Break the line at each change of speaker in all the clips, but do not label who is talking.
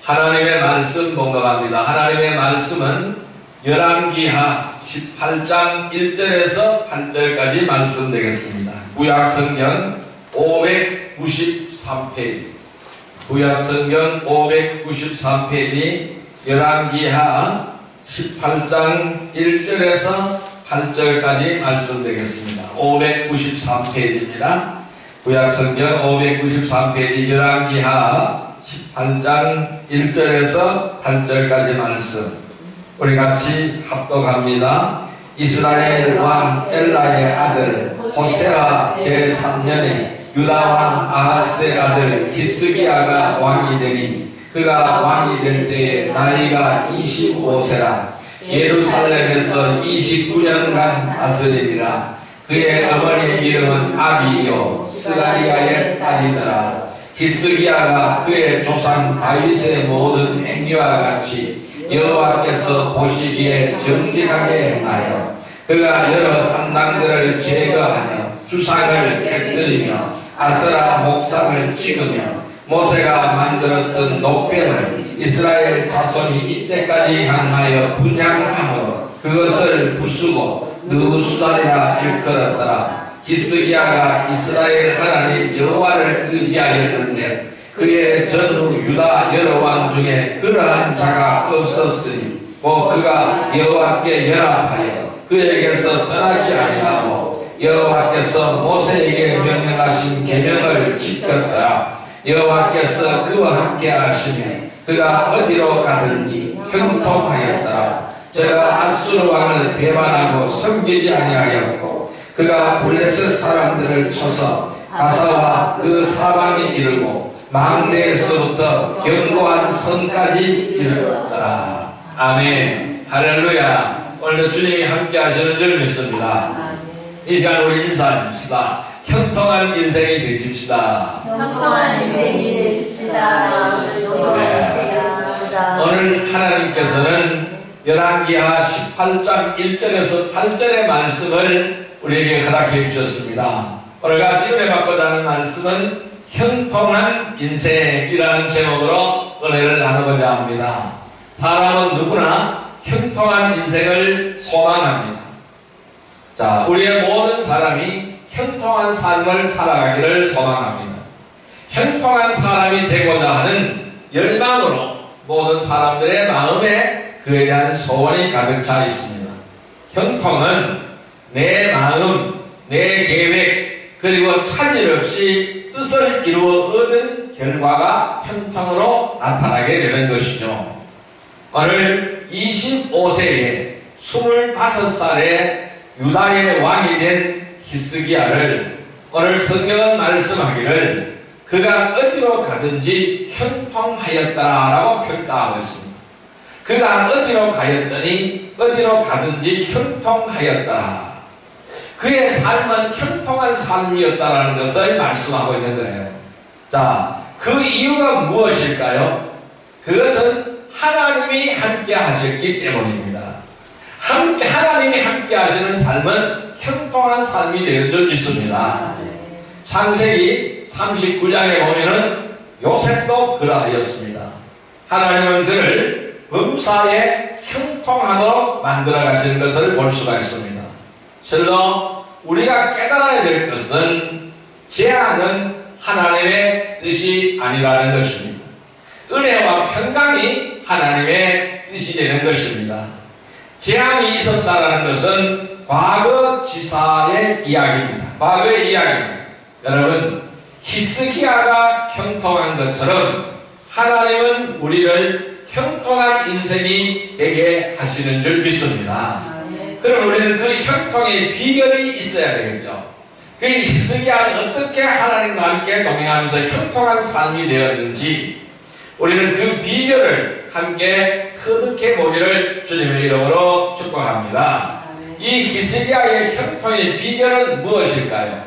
하나님의 말씀 봉독합니다. 하나님의 말씀은 열왕기하 18장 1절에서 8절까지 말씀 되겠습니다. 구약성경 593페이지, 구약성경 593페이지 열왕기하 18장 1절에서 8절까지 말씀 되겠습니다. 593페이지입니다. 구약성경 593페이지 열왕기하 18장 1절에서 8절까지 말씀 우리 같이 합독합니다. 이스라엘 왕 엘라의 아들 호세아 제3년에 유다 왕 아하스의 아들 히스기야가 왕이 되니 그가 왕이 될 때에 나이가 25세라. 예루살렘에서 29년간 다스리니라. 그의 어머니의 이름은 아비요 스가리아의 딸이더라. 히스기야가 그의 조상 다윗의 모든 행위와 같이 여호와께서 보시기에 정직하게 행하여 그가 여러 산당들을 제거하며 주상을 깨뜨리며 아세라 목상을 찍으며 모세가 만들었던 녹병을 이스라엘 자손이 이때까지 향하여 분향함으로 그것을 부수고 느후수단이라 일컬었더라. 히스기야가 이스라엘 하나님 여호와를 의지하였는데 그의 전후 유다 여러 왕 중에 그러한 자가 없었으니 그가 여호와께 연합하여 그에게서 떠나지 아니하고 여호와께서 모세에게 명령하신 계명을 지켰더라. 여호와께서 그와 함께 하시며 그가 어디로 가든지 형통하였더라. 저가 아수르 왕을 배반하고 섬기지 아니하였고 그가 블레셋 사람들을 쳐서 가사와 그 사방에 이르고 망대에서부터 견고한 성까지 이르렀더라. 아멘. 할렐루야. 오늘도 주님이 함께 하시는 줄 믿습니다. 이 시간 우리 인사합시다. 형통한 인생이 되십시다.
형통한 인생이 되십시다.
네. 오늘 하나님께서는 열왕기하 18장 1절에서 8절의 말씀을 우리에게 허락해 주셨습니다. 오늘 같이 은혜받고자 하는 말씀은 형통한 인생이라는 제목으로 은혜를 나누고자 합니다. 사람은 누구나 형통한 인생을 소망합니다. 자, 우리의 모든 사람이 형통한 삶을 살아가기를 소망합니다. 형통한 사람이 되고자 하는 열망으로 모든 사람들의 마음에 그에 대한 소원이 가득 차 있습니다. 형통은 내 마음, 내 계획, 그리고 차질 없이 뜻을 이루어 얻은 결과가 형통으로 나타나게 되는 것이죠. 오늘 25세에 25살에 유다의 왕이 된 히스기야를 오늘 성경은 말씀하기를 그가 어디로 가든지 형통하였다라고 평가하고 있습니다. 그가 어디로 가였더니 어디로 가든지 형통하였더라. 그의 삶은 형통한 삶이었다라는 것을 말씀하고 있는 거예요. 자, 그 이유가 무엇일까요? 그것은 하나님이 함께 하셨기 때문입니다. 하나님이 함께 하시는 삶은 형통한 삶이 되는 줄 믿습니다. 창세기 39장에 보면은 요셉도 그러하였습니다. 하나님은 그를 범사에 형통하도록 만들어 가시는 것을 볼 수가 있습니다. 실로 우리가 깨달아야 될 것은 재앙은 하나님의 뜻이 아니라는 것입니다. 은혜와 평강이 하나님의 뜻이 되는 것입니다. 재앙이 있었다라는 것은 과거 지사의 이야기입니다. 과거의 이야기입니다. 여러분, 히스기야가 형통한 것처럼 하나님은 우리를 형통한 인생이 되게 하시는 줄 믿습니다. 그럼 우리는 그 형통의 비결이 있어야 되겠죠. 그 히스기야는 어떻게 하나님과 함께 동행하면서 형통한 삶이 되었는지 우리는 그 비결을 함께 터득해 보기를 주님의 이름으로 축복합니다. 이 히스기야의 형통의 비결은 무엇일까요?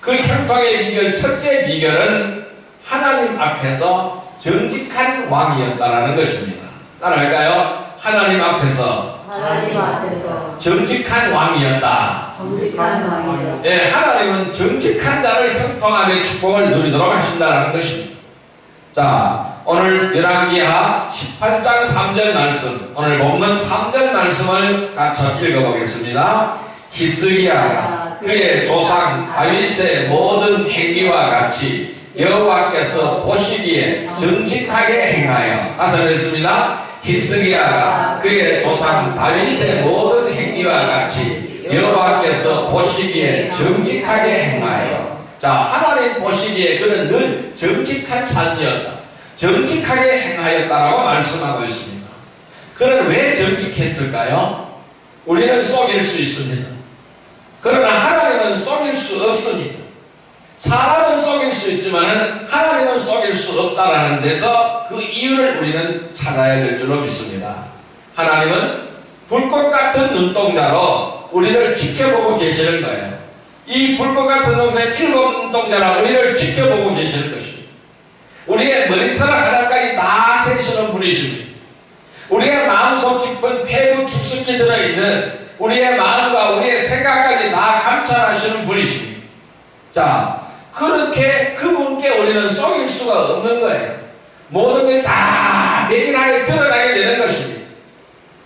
그 형통의 비결, 첫째 비결은 하나님 앞에서 정직한 왕이었다라는 것입니다. 따라할까요? 하나님 앞에서 정직한 왕이었다.
정직한 왕이요.
예, 하나님은 정직한 자를 형통하게 축복을 누리도록 하신다는 것입니다. 자, 오늘 열왕기하 18장 3절 말씀, 오늘 본문 3절 말씀을 같이 읽어보겠습니다. 히스기야가 그의 조상 다윗의 모든 행위와 같이 여호와께서 보시기에 정직하게 행하여, 다시 하겠습니다. 히스기야가 그의 조상 다윗의 모든 행위와 같이 여호와께서 보시기에 정직하게 행하여. 자, 하나님 보시기에 그는 늘 정직한 삶이었다, 정직하게 행하였다라고 말씀하고 있습니다. 그는 왜 정직했을까요? 우리는 속일 수 있습니다. 그러나 하나님은 속일 수 없습니다. 사람은 속일 수 있지만 하나님은 속일 수 없다라는 데서 그 이유를 우리는 찾아야 될 줄로 믿습니다. 하나님은 불꽃 같은 눈동자로 우리를 지켜보고 계시는 거예요. 이 불꽃 같은 눈동자의 7 눈동자로 우리를 지켜보고 계시는 것입니다. 우리의 머리털 하나까지 다 세시는 분이십니다. 우리의 마음속 깊은 폐부 깊숙이 들어있는 우리의 마음과 우리의 생각까지 다 감찰하시는 분이십니다. 자, 그렇게 그분께 우리는 속일 수가 없는 거예요. 모든 게 다 백일하게 드러나게 되는 것입니다.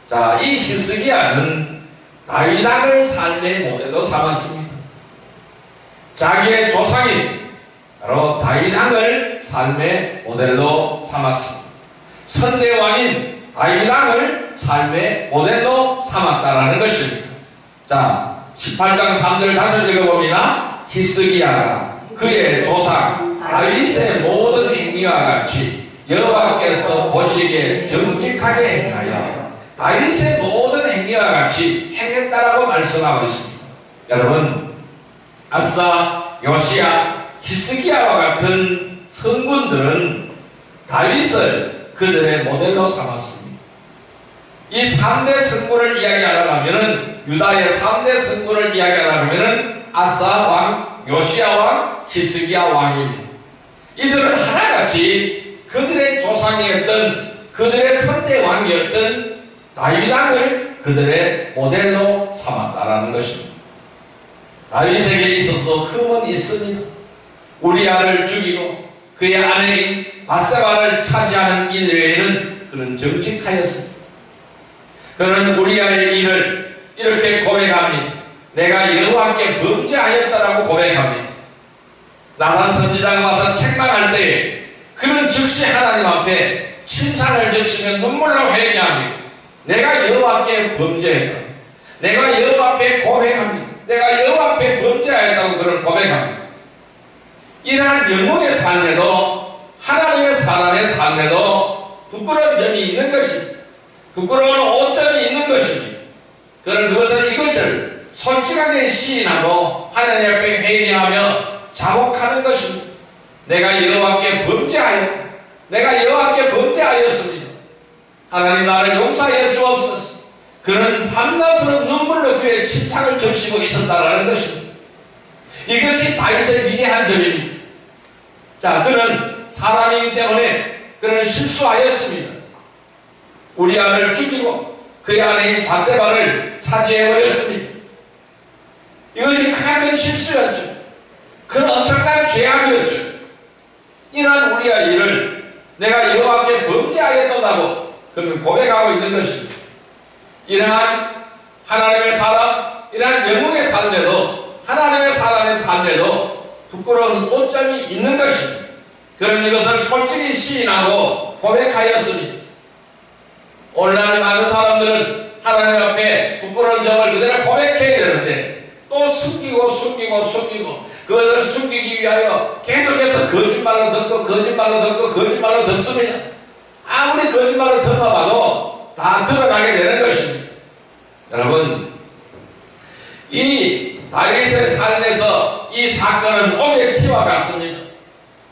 자, 이 히스기야는 다윗 왕을 삶의 모델로 삼았습니다. 자기의 조상인 바로 다윗 왕을 삶의 모델로 삼았습니다. 선대왕인 다윗 왕을 삶의 모델로 삼았다라는 것입니다. 자, 18장 3절 다시 읽어봅니다. 히스기야가 그의 조상 다윗의 모든 행위와 같이 여호와께서 보시기에 정직하게 행하여, 다윗의 모든 행위와 같이 행했다라고 말씀하고 있습니다. 여러분, 아사, 요시야, 히스기야와 같은 성군들은 다윗을 그들의 모델로 삼았습니다. 이 3대 성군을 이야기하려고 하면은, 유다의 3대 성군을 이야기하려고 하면은 아사 왕, 요시야 왕, 히스기야 왕입니다. 이들은 하나같이 그들의 조상이었던, 그들의 선대 왕이었던 다윗 왕을 그들의 모델로 삼았다라는 것입니다. 다윗에게 있어서 흠은 있습니다. 우리아를 죽이고 그의 아내인 바세바를 차지하는 일 외에는 그는 정직하였습니다. 그는 우리아의 일을 이렇게 고백합니다. 내가 여호와께 범죄하였다라고 고백합니다. 나단 선지자가 와서 책망할 때에 그는 즉시 하나님 앞에 칭찬을 제치며 눈물로 회개합니다. 내가 여호와께 범죄했다, 내가 여호와 앞에 고백합니다. 내가 여호와 앞에 범죄하였다고 그를 고백합니다. 이러한 영혼의 삶에도, 하나님의 사람의 삶에도 부끄러운 점이 있는 것입니다. 부끄러운 오점이 있는 것입니다. 그는 이것을 솔직하게 시인하고 하나님 앞에 회개하며 자복하는 것입니다. 내가 여호와께 범죄하였다, 내가 여호와께 범죄하였습니다. 하나님 나를 용서하여 주옵소서. 그는 밤낮으로 눈물로 그의 칭찬을 적시고 있었다라는 것입니다. 이것이 다윗의 위대한 점입니다. 자, 그는 사람이기 때문에 그는 실수하였습니다. 우리아를 죽이고 그의 아내인 바세바를 차지해버렸습니다. 이것이 크나큰 실수였죠. 그는 엄청난 죄악이었죠. 이러한 우리아의 일을 내가 여호와께 범죄하였다고 그는 고백하고 있는 것입니다. 이러한 하나님의 사람, 이러한 영웅의 삶에도, 하나님의 사람의 삶에도 부끄러운 오점이 있는 것입니다. 그런 이것을 솔직히 시인하고 고백하였습니다. 오늘날 많은 사람들은 하나님 앞에 부끄러운 점을 그대로 고백해야 되는데 또 숨기고 그것을 숨기기 위하여 계속해서 거짓말로 듣고 듣습니다. 아무리 거짓말로 덮어봐도 다 드러나게 되는 것입니다. 여러분, 이 다윗의 삶에서 이 사건은 옥의 티와 같습니다.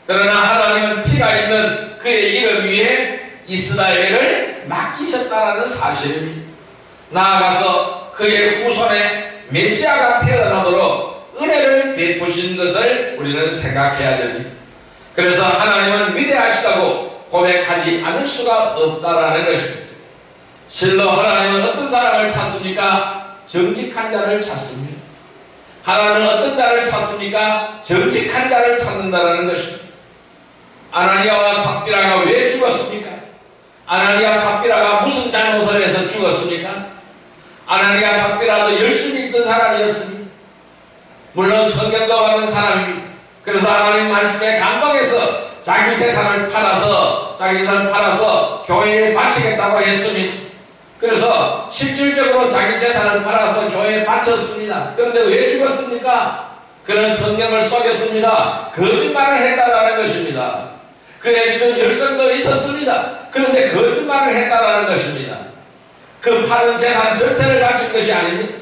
그러나 하나님은 티가 있는 그의 이름 위에 이스라엘을 맡기셨다는 사실입니다. 나아가서 그의 후손에 메시아가 태어나도록 은혜를 베푸신 것을 우리는 생각해야 됩니다. 그래서 하나님은 위대하시다고 고백하지 않을 수가 없다라는 것입니다. 실로 하나님은 어떤 사람을 찾습니까? 정직한 자를 찾습니다. 하나님은 어떤 자를 찾습니까? 정직한 자를 찾는다라는 것입니다. 아나니아와 삽비라가 왜 죽었습니까? 아나니아 삽비라가 무슨 잘못을 해서 죽었습니까? 아나니아 삽비라도 열심히 있던 사람이었습니다. 물론 성경도 하는 사람입니다. 그래서 하나님 말씀에 감동해서 자기 재산을 팔아서 교회에 바치겠다고 했습니다. 그래서 실질적으로 자기 재산을 팔아서 교회에 바쳤습니다. 그런데 왜 죽었습니까? 그는 성령을 속였습니다. 거짓말을 했다라는 것입니다. 그의 믿음 열성도 있었습니다. 그런데 거짓말을 했다라는 것입니다. 그 파는 재산 전체를 바친 것이 아닙니다.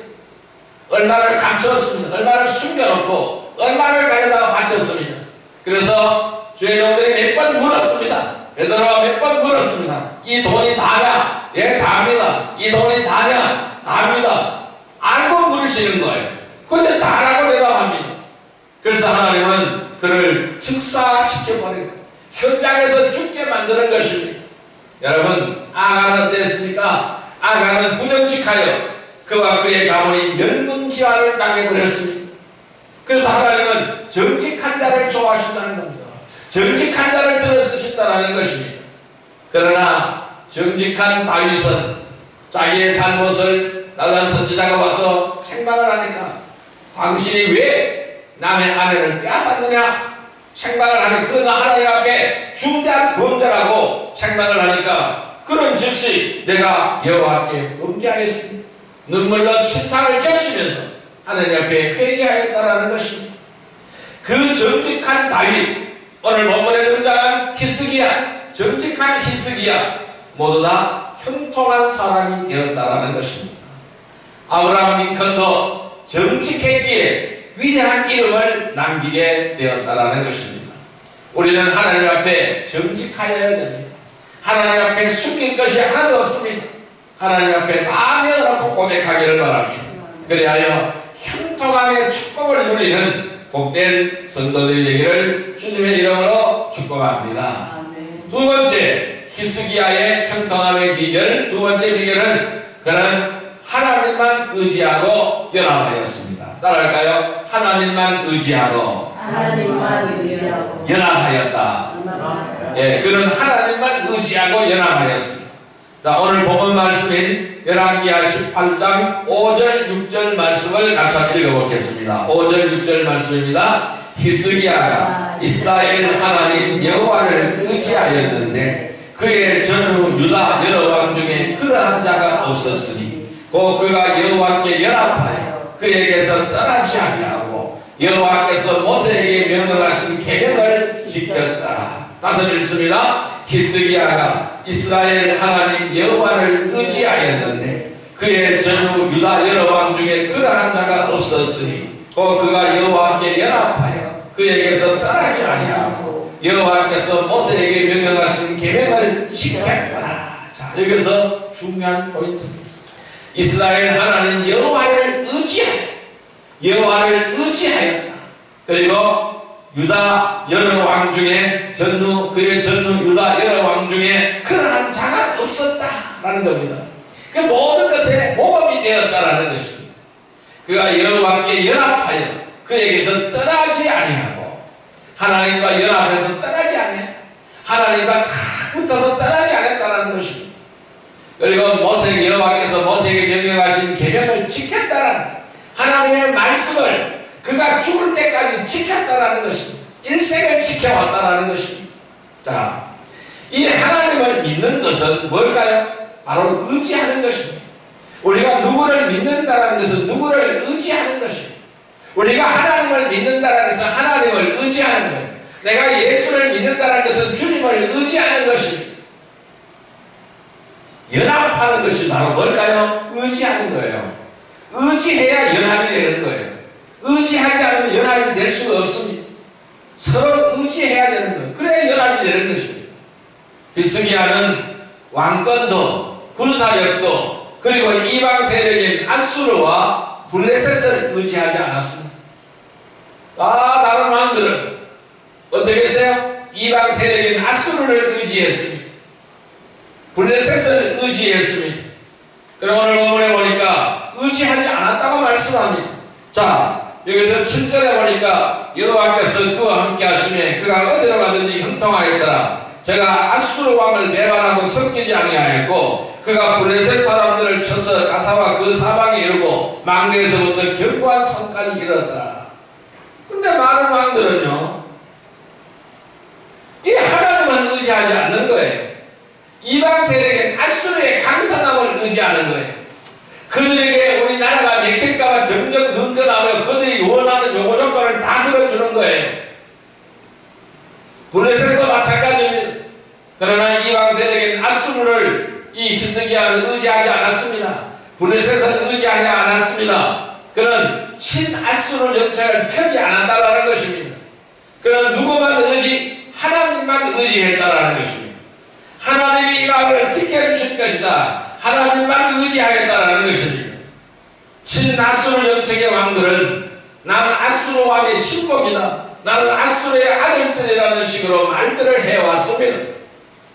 얼마를 감추었습니다. 얼마를 숨겨놓고 얼마를 가져다가 바쳤습니다. 그래서 주의 종들이 몇 번 물었습니다. 베드로가 몇 번 물었습니다. 이 돈이 다냐? 예, 다합니다. 이 돈이 다냐? 다합니다. 알고 물으시는 거예요. 근데 다라고 대답합니다. 그래서 하나님은 그를 즉사시켜버린 거예요. 현장에서 죽게 만드는 것입니다. 여러분, 아간은 어땠습니까? 아간은 부정직하여 그와 그의 가문이 멸문지화를 당해버렸습니다. 그래서 하나님은 정직한 자를 좋아하신다는 겁니다. 정직한 자를 들어쓰신다는 것입니다. 그러나 정직한 다윗은 자기의 잘못을 나단 선지자가 와서 책망을 하니까 당신이 왜 남의 아내를 빼앗았느냐 책망을 하니 그는 하나님 앞에 중대한 범죄라고 책망을 하니까 그런 즉시 내가 여호와께 범죄하였습니다. 눈물로 침상을 적시면서 하나님 앞에 회개하였다라는 것입니다. 그 정직한 다윗, 오늘 본문에 등장한 히스기야, 정직한 히스기야 모두 다 형통한 사람이 되었다라는 것입니다. 아브라함 링컨도 정직했기에 위대한 이름을 남기게 되었다라는 것입니다. 우리는 하나님 앞에 정직하여야 됩니다. 하나님 앞에 숨길 것이 하나도 없습니다. 하나님 앞에 다 내어놓고 고백하기를 바랍니다. 그리하여 형통함의 축복을 누리는 복된 성도들이 되기를 주님의 이름으로 축복합니다. 두 번째, 히스기야의 형통함의 비결, 두 번째 비결은 그는 하나님만 의지하고 연합하였습니다. 따라할까요? 하나님만 의지하고 연합하였다. 예, 그는 하나님만 의지하고 연합하였습니다. 자, 오늘 본문 말씀인 열왕기하 18장 5절 6절 말씀을 같이 읽어보겠습니다. 5절 6절 말씀입니다. 히스기야가 이스라엘 하나님 여호와를 의지하였는데 그의 전후 유다 여러 왕 중에 그러한 자가 없었으니 곧 그가 여호와께 연합하여 그에게서 떠나지 아니하고 여호와께서 모세에게 명령하신 계명을 지켰다. 다시 읽습니다. 히스기야가 이스라엘 하나님 여호와를 의지하였는데 그의 전후 유다 여러 왕 중에 그러한 자가 없었으니 곧 그가 여호와께 연합하여 그에게서 떠나지 아니하고 여호와께서 모세에게 명령하신 계명을 지켰더라. 자, 여기서 중요한 포인트입니다. 이스라엘 하나님 여호와를 의지하였다. 그리고 유다 여러 왕 중에 그의 전후 유다 여러 왕 중에 그러한 자가 없었다라는 겁니다. 그 모든 것에 모범이 되었다라는 것입니다. 그가 여호와께 연합하여 그에게서 떠나지 아니하고 하나님과 연합해서 떠나지 아니했다. 하나님과 다 붙어서 떠나지 않았다라는 것입니다. 그리고 여호와께서 모세에게 명령하신 계명을 지켰다라는 하나님의 말씀을 그가 죽을 때까지 지켰다라는 것입니다. 일생을 지켜왔다라는 것입니다. 자, 이 하나님을 믿는 것은 뭘까요? 바로 의지하는 것입니다. 우리가 누구를 믿는다는 것은 누구를 의지하는 것입니다. 우리가 하나님을 믿는다는 것은 하나님을 의지하는 거예요. 내가 예수를 믿는다는 것은 주님을 의지하는 것입니다. 연합하는 것이 바로 뭘까요? 의지하는 거예요. 의지해야 연합이 되는 거예요. 의지하지 않으면 연합이 될 수가 없습니다. 서로 의지해야 되는 거예요. 그래야 연합이 되는 것입니다. 히스기야는 왕권도 군사력도 그리고 이방 세력인 아수르와 블레셋을 의지하지 않았습니다. 다른 왕들은 어떻게 했어요? 이방 세력인 아수르를 의지했습니다. 블레셋을 의지했습니다. 그리고 오늘 본문에 보니까 의지하지 않았다고 말씀합니다. 자, 여기서 7절에 보니까 여호와께서 그와 함께 하시매 그가 어디로 가든지 형통하였더라. 제가 아수르 왕을 배반하고 섬기지 아니하였고 그가 블레셋 사람들을 쳐서 가사와 그 사방에 이르고 망대에서부터 견고한 성까지 이르렀더라. 근데 많은 왕들은요, 이 하나님은 의지하지 않는 거예요. 이방 세력의 아수르의 강선함을 의지하는 거예요. 그들에게 우리나라가 맥힐까봐 점점 근근하며 그들이 원하는 요구 조건을 다 들어주는 거예요. 블레셋도 마찬가지입니다. 그러나 이방 세력인 아수르를 이 히스기야는 의지하지 않았습니다. 블레셋은 의지하지 않았습니다. 그는 친아수르 정책을 펴지 않았다라는 것입니다. 그는 누구만 하나님만 의지했다라는 것입니다. 하나님이 이 마을을 지켜주실 것이다. 하나님만 의지하겠다라는 것입니다. 친아수르 정책의 왕들은 나는 아수르 왕의 신복이다. 나는 아수르의 아들들이라는 식으로 말들을 해왔습니다.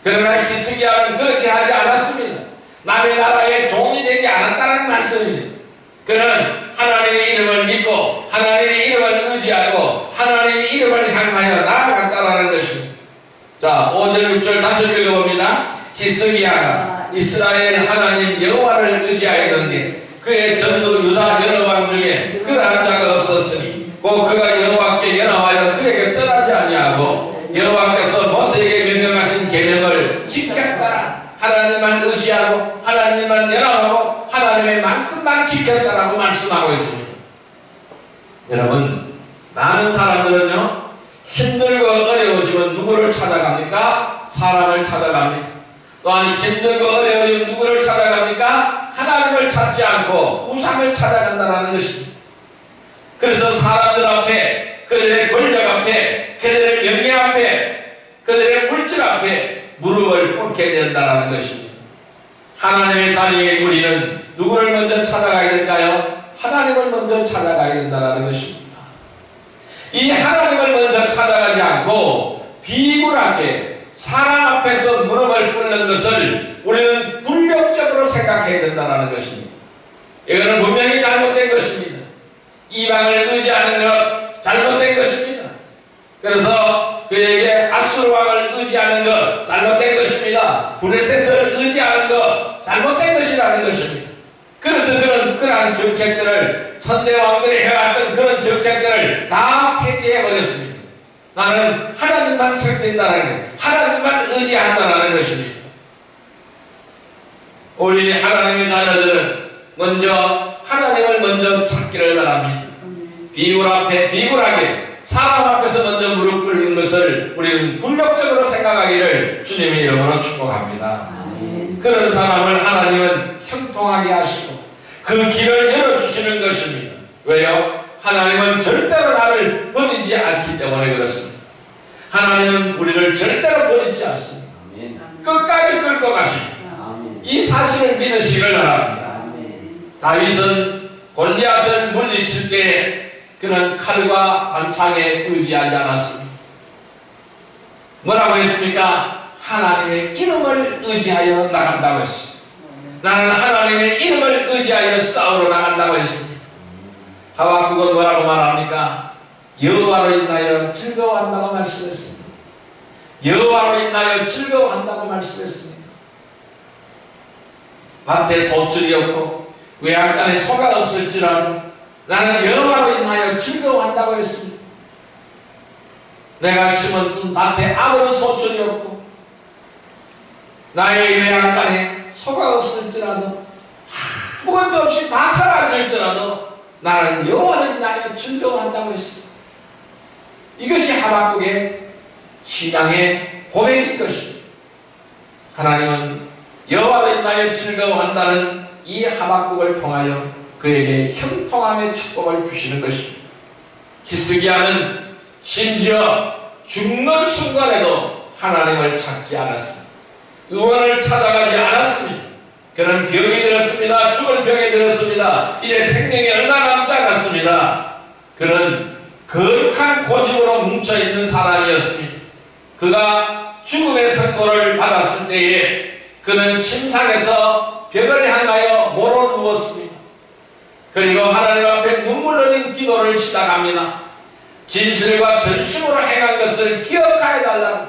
그러나 히스기야는 그렇게 하지 않았습니다. 남의 나라의 종이 되지 않았다는 말씀입니다. 그는 하나님의 이름을 믿고 하나님의 이름을 의지하고 하나님의 이름을 향하여 나아갔다라는 것입니다. 자, 5절 6절 다시 읽어봅니다. 히스기야가 이스라엘 하나님 여호와를 의지하였는데 그의 전도 유다 여러 왕 중에 그러한 자가 없었으니 곧 그가 여호와께 연합하여 그에게 떠나지 아니하고 여호와께서 모세에게 명령하신 계명을 지켰더라. 하나님만 의지하고 하나님만 연합하고 하나님의 말씀만 지켰다라고 말씀하고 있습니다. 여러분, 많은 사람들은요, 힘들고 어려워지면 누구를 찾아갑니까? 사람을 찾아갑니다. 또한 힘들고 어려워지면 누구를 찾아갑니까? 하나님을 찾지 않고 우상을 찾아간다는 것입니다. 그래서 사람들 앞에, 그들의 권력 앞에, 그들의 명예 앞에, 그들의 물질 앞에 무릎을 꿇게 된다는 것입니다. 하나님의 자녀인 우리는 누구를 먼저 찾아가야 될까요? 하나님을 먼저 찾아가야 된다는 것입니다. 이 하나님을 먼저 찾아가지 않고 비굴하게 사람 앞에서 무릎을 꿇는 것을 우리는 불력적으로 생각해야 된다는 것입니다. 이거는 분명히 잘못된 것입니다. 이방을 의지하는 것 잘못된 것입니다. 그래서 그에게 아수르 왕을 의지하는 것 잘못된 것입니다. 블레셋을 의지하는 것 잘못된 것이라는 것입니다. 그래서 그는 그러한 정책들을 선대왕들이 해왔던 그런 정책들을 다 폐지해버렸습니다. 나는 하나님만 섬긴다는 것, 하나님만 의지한다는 것입니다. 우리 하나님의 자녀들은 먼저 하나님을 먼저 찾기를 바랍니다. 비굴 앞에 비굴하게 사람 앞에서 먼저 무릎 꿇는 것을 우리는 불력적으로 생각하기를 주님의 이름으로 축복합니다. 그런 사람을 하나님은 형통하게 하시고 그 길을 열어주시는 것입니다. 왜요? 하나님은 절대로 나를 버리지 않기 때문에 그렇습니다. 하나님은 우리를 절대로 버리지 않습니다. 끝까지 끌고 가십니다. 이 사실을 믿으시기를 바랍니다. 다윗은 골리앗을 물리칠 때 그는 칼과 관창에 의지하지 않았습니다. 뭐라고 했습니까? 하나님의 이름을 의지하여 나간다고 했습니다. 나는 하나님의 이름을 의지하여 싸우러 나간다고 했습니다. 하박국은 뭐라고 말합니까? 여호와로 인하여 즐거워한다고 말씀했습니다. 여호와로 인하여 즐거워한다고 말씀했습니다. 밭에 소출이 없고 외양간에 소가 없을지라도 나는 여호와로 인하여 즐거워한다고 했습니다. 내가 심은 밭에 아무런 소출이 없고 나의 외양간에 소가 없을지라도 아무것도 없이 다 사라질지라도 나는 여호와로 인하여 즐거워한다고 했습니다. 이것이 하박국의 신앙의 고백인 것입니다. 하나님은 여호와로 인하여 즐거워한다는 이 하박국을 통하여 그에게 형통함의 축복을 주시는 것입니다. 히스기야는 심지어 죽는 순간에도 하나님을 찾지 않았습니다. 의원을 찾아가지 않았습니다. 그는 병이 들었습니다. 죽을 병이 들었습니다. 이제 생명이 얼마 남지 않았습니다. 그는 거룩한 고집으로 뭉쳐있는 사람이었습니다. 그가 죽음의 선고를 받았을 때에 그는 침상에서 벽을 향하여 몰아 누웠습니다. 그리고 하나님 앞에 눈물 흘린 기도를 시작합니다. 진실과 전심으로 행한 것을 기억하여 달라.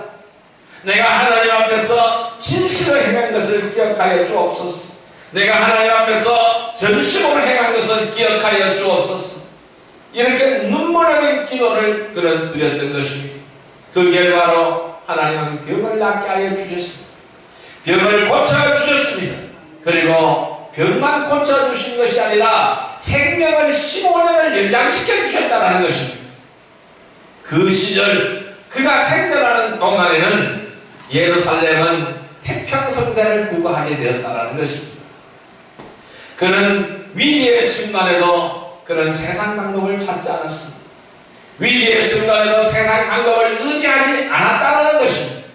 내가 하나님 앞에서 진실로 행한 것을 기억하여 주옵소서. 내가 하나님 앞에서 전심으로 행한 것을 기억하여 주옵소서. 이렇게 눈물 흘린 기도를 그는 드렸던 것입니다. 그 결과로 하나님은 병을 낫게 하여 주셨습니다. 병을 고쳐주셨습니다. 그리고 병만 고쳐주신 것이 아니라 생명을 15년을 연장시켜 주셨다는 것입니다. 그 시절 그가 생전하는 동안에는 예루살렘은 태평성대를 구가하게 되었다는 것입니다. 그는 위기의 순간에도 그는 세상 방법을 찾지 않았습니다. 위기의 순간에도 세상 방법을 의지하지 않았다는 것입니다.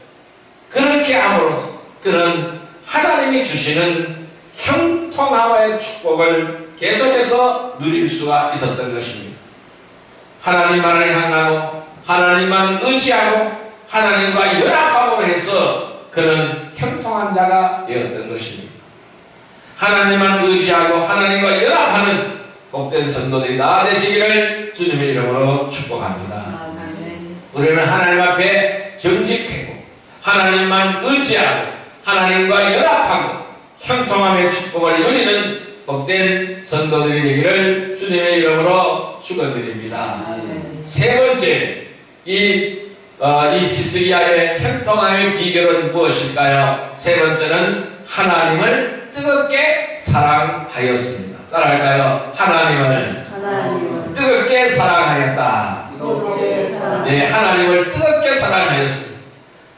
그렇게 함으로써 그는 하나님이 주시는 형통함의 축복을 계속해서 누릴 수가 있었던 것입니다. 하나님만을 향하고 하나님만 의지하고 하나님과 연합함으로 해서 그는 형통한 자가 되었던 것입니다. 하나님만 의지하고 하나님과 연합하는 복된 성도들이 다 되시기를 주님의 이름으로 축복합니다. 우리는 하나님 앞에 정직하고 하나님만 의지하고 하나님과 연합하고 형통함의 축복을 누리는 복된 성도들이 되기를 주님의 이름으로 축원드립니다. 세 번째, 이 히스기야의 형통함의 비결은 무엇일까요? 세 번째는 하나님을 뜨겁게 사랑하였습니다. 따라할까요? 하나님을 뜨겁게 사랑하였다. 네, 하나님을 뜨겁게 사랑하였습니다.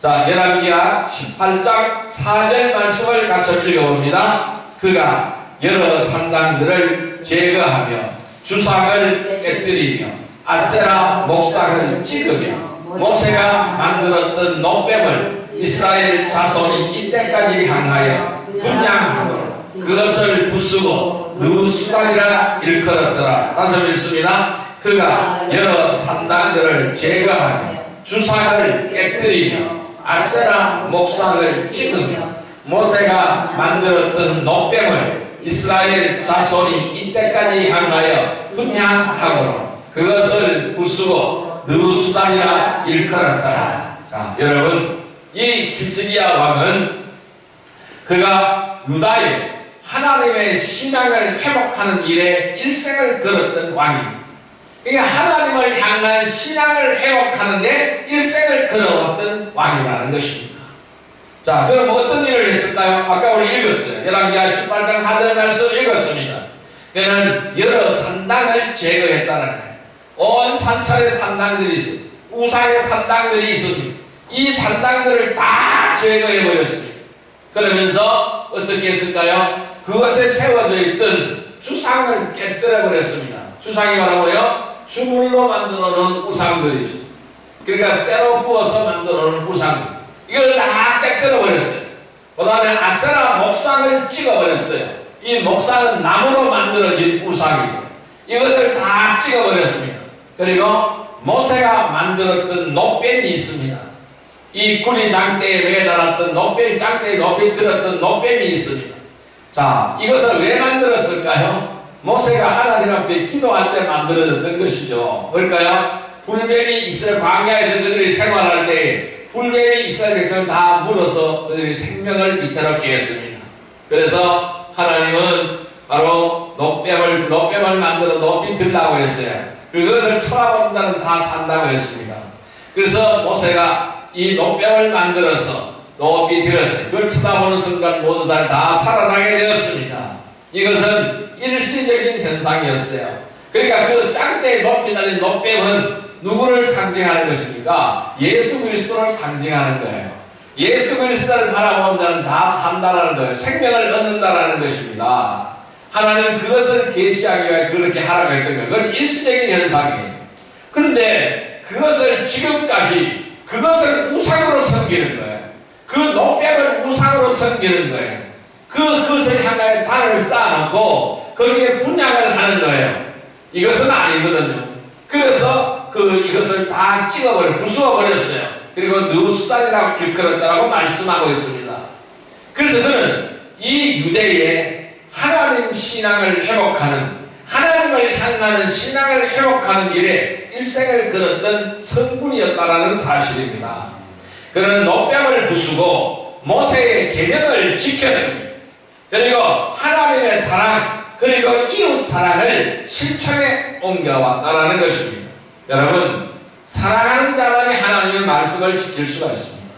자, 열왕기하 18장 4절 말씀을 같이 읽어봅니다. 그가 여러 산당들을 제거하며 주상을 깨뜨리며 아세라 목상을 찍으며 모세가 만들었던 노뱀을 이스라엘 자손이 이때까지 향하여 분양하고 그것을 부수고 누수단이라 일컬었더라. 다시 읽습니다. 그가 여러 산당들을 제거하며 주상을 깨뜨리며 아세라 목상을 찍으며 모세가 만들었던 노뱀을 이스라엘 자손이 이때까지 향하여 분향하고 그것을 부수고 느부수단이라 일컬었더라. 자, 여러분, 이 히스기야 왕은 그가 유다의 하나님의 신앙을 회복하는 일에 일생을 걸었던 왕입니다. 그러니까 하나님을 향한 신앙을 회복하는데 일생을 걸어왔던 왕이라는 것입니다. 자, 그럼 어떤 일을 했을까요? 아까 우리 읽었어요. 열왕기하 18장 4절 말씀 읽었습니다. 그는 여러 산당을 제거했다는 거예요. 온 산천의 산당들이 있어요. 우상의 산당들이 있습니다. 이 산당들을 다 제거해버렸습니다. 그러면서 어떻게 했을까요? 그것에 세워져 있던 주상을 깨뜨려버렸습니다. 주상이 뭐라고요? 주물로 만들어 놓은 우상들이죠. 그러니까 쇠로 부어서 만들어 놓은 우상들. 이걸 다 깨뜨려버렸어요. 그 다음에 아세라 목상을 찍어버렸어요. 이 목상은 나무로 만들어진 우상이죠. 이것을 다 찍어버렸습니다. 그리고 모세가 만들었던 노뱀이 있습니다. 이 구리 장대에 매달았던 노뱀, 장대에 높이 들었던 노뱀이 있습니다. 자, 이것을 왜 만들었을까요? 모세가 하나님 앞에 기도할 때 만들어졌던 것이죠. 뭘까요? 불뱀이 이스라엘 광야에서 그들이 생활할 때 불뱀이 이스라엘 백성을 다 물어서 그들이 생명을 위태롭게 했습니다. 그래서 하나님은 바로 노뱀을 만들어 높이 들라고 했어요. 그것을 쳐다보는 자는 다 산다고 했습니다. 그래서 모세가 이 노뱀을 만들어서 높이 들었어요. 그걸 쳐다보는 순간 모든 사람이 다 살아나게 되었습니다. 이것은 일시적인 현상이었어요. 그러니까 그 짱대에 높이 달린 노뱀은 누구를 상징하는 것입니까? 예수 그리스도를 상징하는 거예요. 예수 그리스도를 바라보는 자는 다 산다라는 거예요. 생명을 얻는다라는 것입니다. 하나님은 그것을 계시하기 위해 그렇게 하라고 했던 거예요. 그건 일시적인 현상이에요. 그런데 그것을 지금까지 그것을 우상으로 섬기는 거예요. 그 노뱀을 우상으로 섬기는 거예요. 그것을 향하여 단을 쌓아놓고 거기에 분양을 하는 거예요. 이것은 아니거든요. 그래서 이것을 다 부수어버렸어요. 그리고 느부수단이라고 일컬었다고 말씀하고 있습니다. 그래서 그는 이 유대의 하나님 신앙을 회복하는 한나는 신앙을 회복하는 일에 일생을 걸었던 성군이었다라는 사실입니다. 그는 노병을 부수고 모세의 계명을 지켰습니다. 그리고 하나님의 사랑 그리고 이웃 사랑을 실천에 옮겨왔다라는 것입니다. 여러분, 사랑하는 자만이 하나님의 말씀을 지킬 수가 있습니다.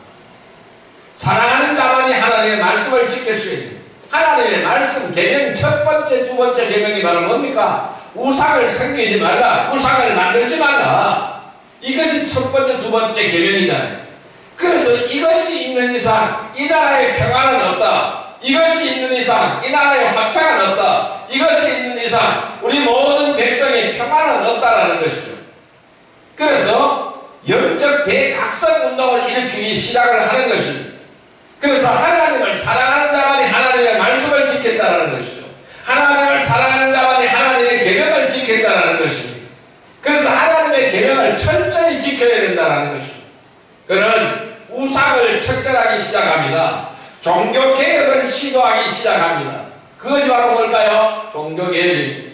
사랑하는 자만이 하나님의 말씀을 지킬 수 있는 하나님의 말씀 계명 첫 번째, 두 번째 계명이 바로 뭡니까? 우상을 섬기지 말라, 우상을 만들지 말라. 이것이 첫 번째, 두 번째 계명이잖아요. 그래서 이것이 있는 이상 이 나라에 평화는 없다. 이것이 있는 이상 이 나라에 화평은 없다. 이것이 있는 이상 우리 모든 백성이 평화는 없다라는 것이죠. 그래서 영적 대각성 운동을 일으키기 시작을 하는 것입니다. 그래서 하나님을 사랑하는 자만이 하나님의 말씀을 지켰다는 것이죠. 하나님을 사랑하는 자만이 하나님의 계명을 지켰다는 것입니다. 그래서 하나님의 계명을 철저히 지켜야 된다는 것입니다. 그는 우상을 척결하기 시작합니다. 종교개혁을 시도하기 시작합니다. 그것이 바로 뭘까요? 종교개혁입니다.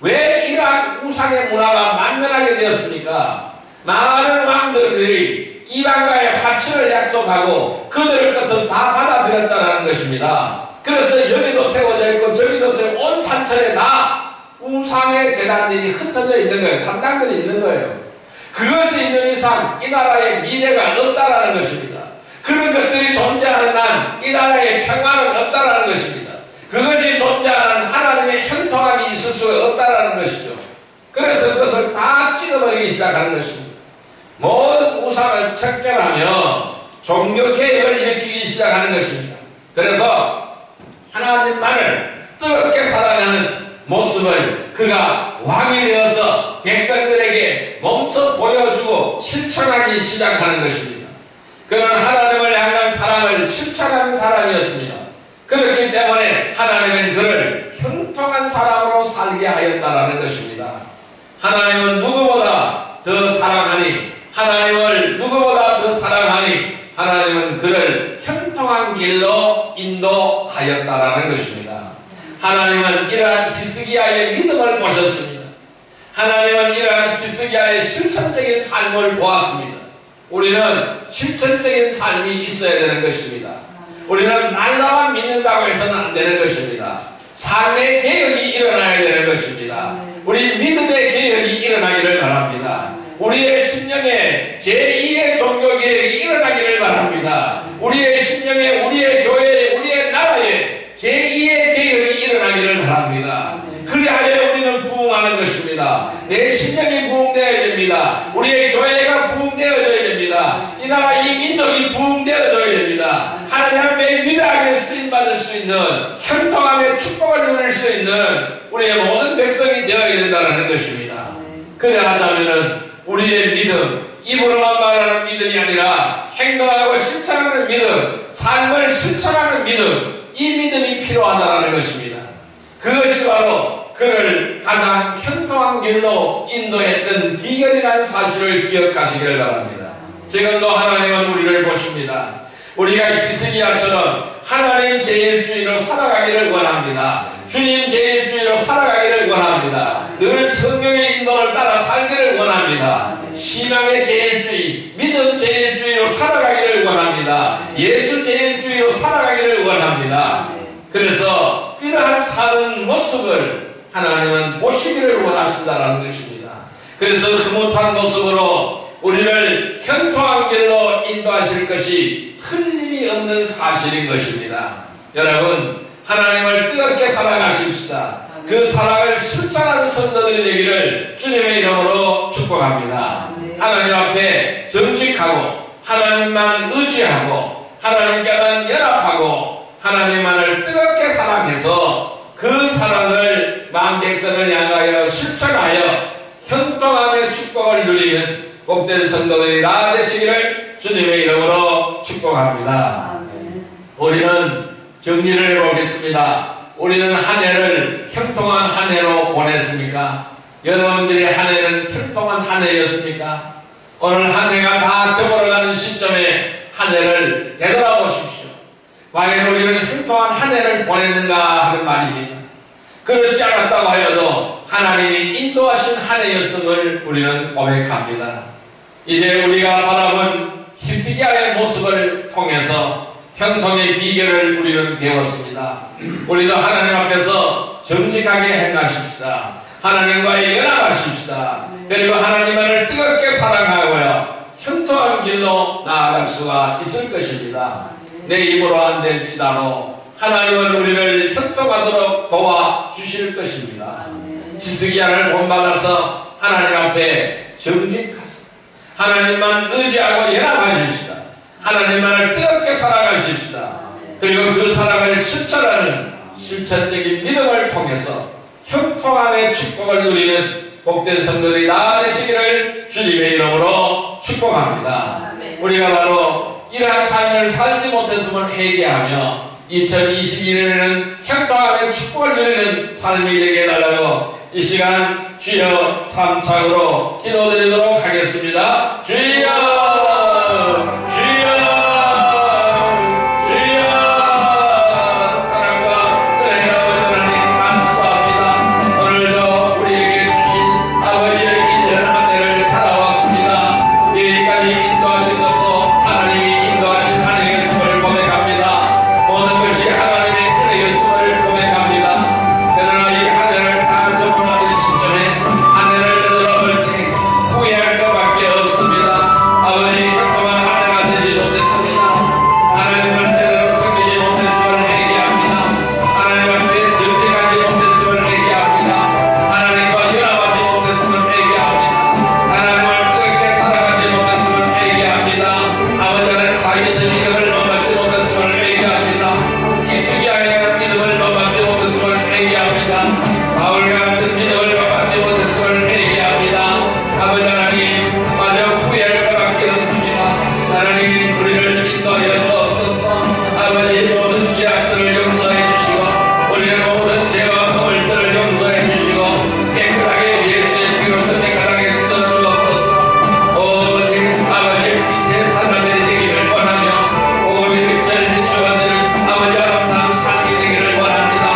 왜 이러한 우상의 문화가 만연하게 되었습니까? 많은 왕들이 이방과의 화친을 약속하고 그들의 것을 다 받아들였다는 것입니다. 그래서 여기도 세워져 있고 저기도 온 산천에 다 우상의 제단들이 흩어져 있는 거예요. 산당들이 있는 거예요. 그것이 있는 이상 이 나라에 미래가 없다라는 것입니다. 그런 것들이 존재하는 한 이 나라에 평화는 없다라는 것입니다. 그것이 존재하는 하나님의 형통함이 있을 수가 없다라는 것이죠. 그래서 그것을 다 찍어버리기 시작하는 것입니다. 모든 우상을 척결하며 종교개혁을 일으키기 시작하는 것입니다. 그래서 하나님만을 뜨겁게 사랑하는 모습을 그가 왕이 되어서 백성들에게 몸소 보여주고 실천하기 시작하는 것입니다. 그는 하나님을 향한 사랑을 실천하는 사람이었습니다. 그렇기 때문에 하나님은 그를 형통한 사람으로 살게 하였다라는 것입니다. 하나님은 누구보다 더 사랑하니, 하나님을 누구보다 더 사랑하니 하나님은 그를 형통한 길로 인도하였다라는 것입니다. 하나님은 이러한 히스기야의 믿음을 보셨습니다. 하나님은 이러한 히스기야의 실천적인 삶을 보았습니다. 우리는 실천적인 삶이 있어야 되는 것입니다. 우리는 말로만 믿는다고 해서는 안 되는 것입니다. 삶의 개혁이 일어나야 되는 것입니다. 우리 믿음의 개혁이 일어나기를 바랍니다. 우리의 심령에 제2의 종교개혁이 일어나기를 바랍니다. 우리의 심령에, 우리의 교회에, 우리의 나라에 제2의 개혁이 일어나기를 바랍니다. 그리하여 우리는 부흥하는 것입니다. 내 심령이 부흥되어야 됩니다. 우리의 교회가 부흥되어져야 됩니다. 이 나라, 이 민족이 부흥되어져야 됩니다. 하나님 앞에 위대하게 쓰임받을 수 있는, 형통함의 축복을 누릴 수 있는 우리의 모든 백성이 되어야 된다는 것입니다. 그래야 하자면은 우리의 믿음, 입으로만 말하는 믿음이 아니라 행동하고 실천하는 믿음, 삶을 실천하는 믿음, 이 믿음이 필요하다는 것입니다. 그것이 바로 그를 가장 형통한 길로 인도했던 비결이라는 사실을 기억하시길 바랍니다. 지금도 하나님은 우리를 보십니다. 우리가 히스기야처럼 하나님 제일주의로 살아가기를 원합니다. 주님 제일주의로 살아가기를 원합니다. 늘 성령의 인도를 따라 살기를 원합니다. 신앙의 제일주의, 믿음 제일주의로 살아가기를 원합니다. 예수 제일주의로 살아가기를 원합니다. 그래서 이러한 사는 모습을 하나님은 보시기를 원하신다는 것입니다. 그래서 흐뭇한 모습으로 우리를 형통한 길로 인도하실 것이 틀림이 없는 사실인 것입니다. 여러분, 하나님을 뜨겁게 사랑하십시다. 그 사랑을 실천하는 성도들이 되기를 주님의 이름으로 축복합니다. 하나님 앞에 정직하고 하나님만 의지하고 하나님께만 연합하고 하나님만을 뜨겁게 사랑해서 그 사랑을 마음 백성을 향하여 실천하여 형통함의 축복을 누리는 복된 성도들이 다 되시기를 주님의 이름으로 축복합니다. 우리는 정리를 해보겠습니다. 우리는 한 해를 형통한 한 해로 보냈습니까? 여러분들의 한 해는 형통한 한 해였습니까? 오늘 한 해가 다 저물어가는 시점에 한 해를 되돌아보십시오. 과연 우리는 형통한 한 해를 보냈는가 하는 말입니다. 그렇지 않았다고 하여도 하나님이 인도하신 한 해였음을 우리는 고백합니다. 이제 우리가 바라본 히스기야의 모습을 통해서 형통의 비결을 우리는 배웠습니다. 우리도 하나님 앞에서 정직하게 행하십시다. 하나님과의 연합하십시다. 그리고 하나님만을 뜨겁게 사랑하고요, 형통한 길로 나아갈 수가 있을 것입니다. 내 입으로 안 될지라도 하나님은 우리를 형통하도록 도와주실 것입니다. 히스기야를 본받아서 하나님 앞에 정직하십시다. 하나님만 의지하고 연합하십시다. 하나님만을 뜨겁게 사랑하십시다. 그리고 그 사랑을 실천하는 실천적인 믿음을 통해서 형통함의 축복을 누리는 복된 성도들이 다 되시기를 주님의 이름으로 축복합니다. 우리가 바로 이러한 삶을 살지 못했음을 회개하며 2022년에는 형통함의 축복을 누리는 삶이 되게 해달라고 이 시간 주여 3창으로 기도드리도록 하겠습니다. 주여, 주여, 주여. 사랑과 은혜의 하나님 감사합니다. 오늘도 우리에게 주신 아버지의 이들의 은혜를 살아왔습니다. 여기까지 인도하신 것도 하나님이 인도하신 한 해였음을 고백합니다. 모든 것이 하나님의 은혜였음을 고백합니다. 그러나 이 한 해를 다 접근하는 시점에 한 해를 되돌아볼 때 후회할 것밖에 없습니다. 아버지, 형통한 한 해가 되지 못했습니다. 하나님을 제대로 섬기지 못했음을 회개합니다. 하나님 앞에 정직하지 못했음을 회개합니다. 하나님과 연합하지 못했음을 회개합니다. 하나님을 뜨겁게 살아가지 못했음을 회개합니다. 아버지는 다윗의 믿음을 넘받지 못했음을 회개합니다. 히스기야의 믿음을 넘받지 못했음을 회개합니다. 바울과 같은 믿음을 넘받지 못했음을 회개합니다. 아버지 하나님, 마저 후회할 것밖에 없습니다. 하나님, 우리를 인도하여 주옵소서. 아버지, 모든 죄악들을 용서해 주시고 우리의 모든 죄와 허물들을 용서해 주시고 깨끗하게 예수의 피로 선택하게 쓰어 주옵소서. 오직 아버지의 빛의 사자들이 되기를 원하며 오직 빛을 비추어드린 아버지 아름다운 삶이 되기를 원합니다.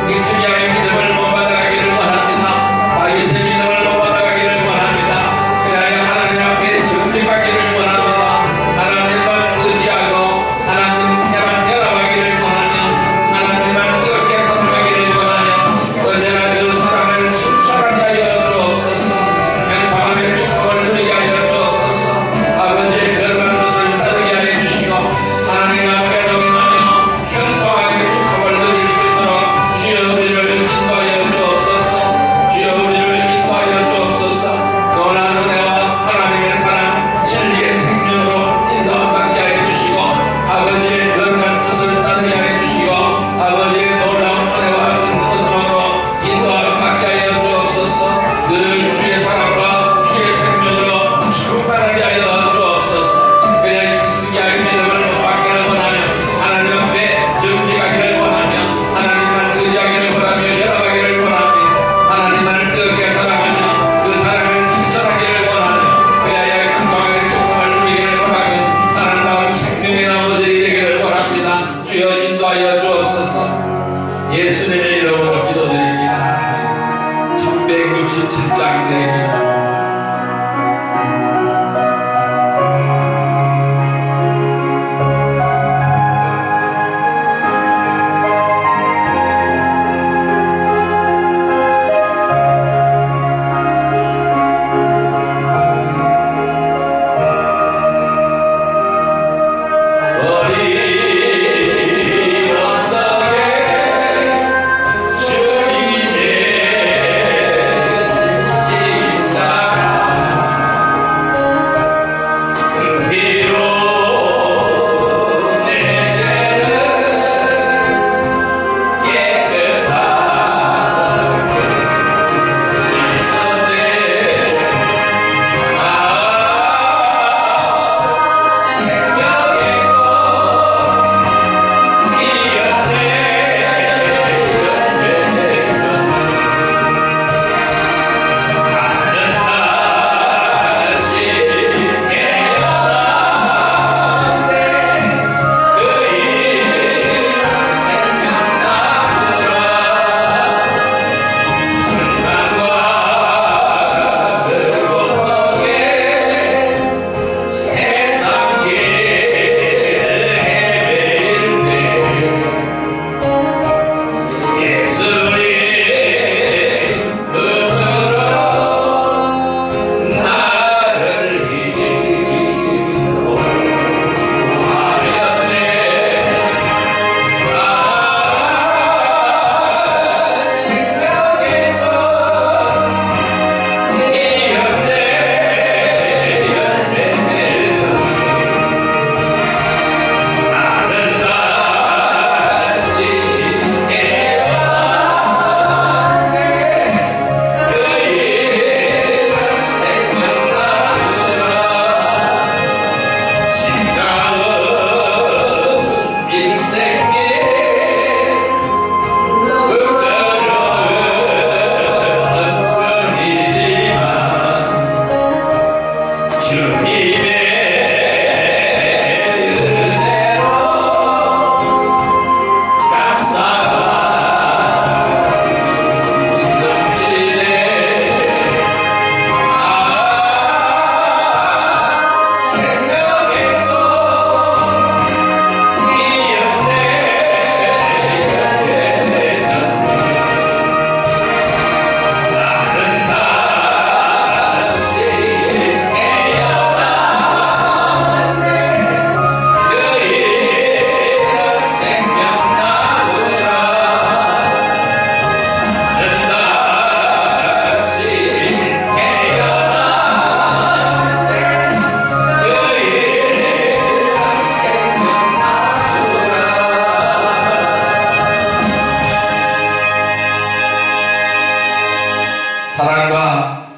히스기야의 믿음을 못 받아가기를 원합니다. 다윗의 믿음을 못 받아가기를 원합니다. 그리하여 하나님 앞에 정직하기를 원합니다. 하나님만 의지하고 하나님께만 연합하기를 원하며 하나님만 뜨겁게 사랑하기를 원하며 언제나 그 사랑을 실천하게 하여 주옵소서. 형통함의 축복을 누리게 하여 주옵소서. 아버지의 거룩한 것을 따르게 하여 주시고 하나님 앞에 동행하며 형통함의 축복을 누릴 수 있도록 주여 우리를 인도하여 주옵소서. 주여 우리를 인도하여 주옵소서. 놀라운 은혜와 하나님의 사랑, 진리의 생명으로 인도받게 하여 주시고 아버지의 거룩한 뜻을 따르게 하여 주시고 아버지의 놀라운 은혜와 은총으로 인도받게 하여 주옵소서. 늘 주의 사랑과 주의 생명으로 충만하게 하여 주옵소서. 그냥 히스기야의 믿음을 못 받기를 원하며 하나님 앞에 정직하기를 원하며 하나님만 의지하기를 원하며 연합하기를 원하며 하나님만을 뜨겁게 사랑하며 그 사랑을 실천하기를 원하며 그래야 형통하게 축복을 누리기를 원하고 아름다운 생명의 나무들이 되기를 원합니다. 주여 인도하여 주옵소서. 예수님의 이름으로 기도드립니다. 1167장 드립니다. 주님의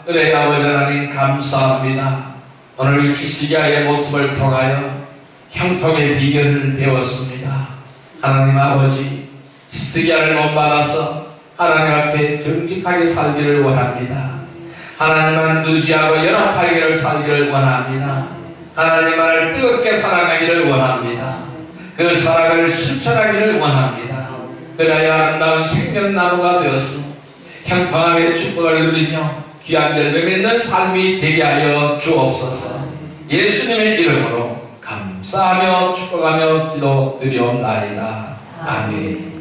은혜의 아버지 하나님 감사합니다. 오늘 히스기야의 모습을 통하여 형통의 비결을 배웠습니다. 하나님 아버지, 히스기야를 본받아서 하나님 앞에 정직하게 살기를 원합니다. 하나님만 의지하고 연합하기를 살기를 원합니다. 하나님만을 뜨겁게 사랑하기를 원합니다. 그 사랑을 실천하기를 원합니다. 그래야 아름다운 생명나무가 되었으며 형통함의 축복을 누리며 귀한 열매 맺는 삶이 되게 하여 주옵소서. 예수님의 이름으로 감사하며 축복하며 기도드리옵나이다. 아멘.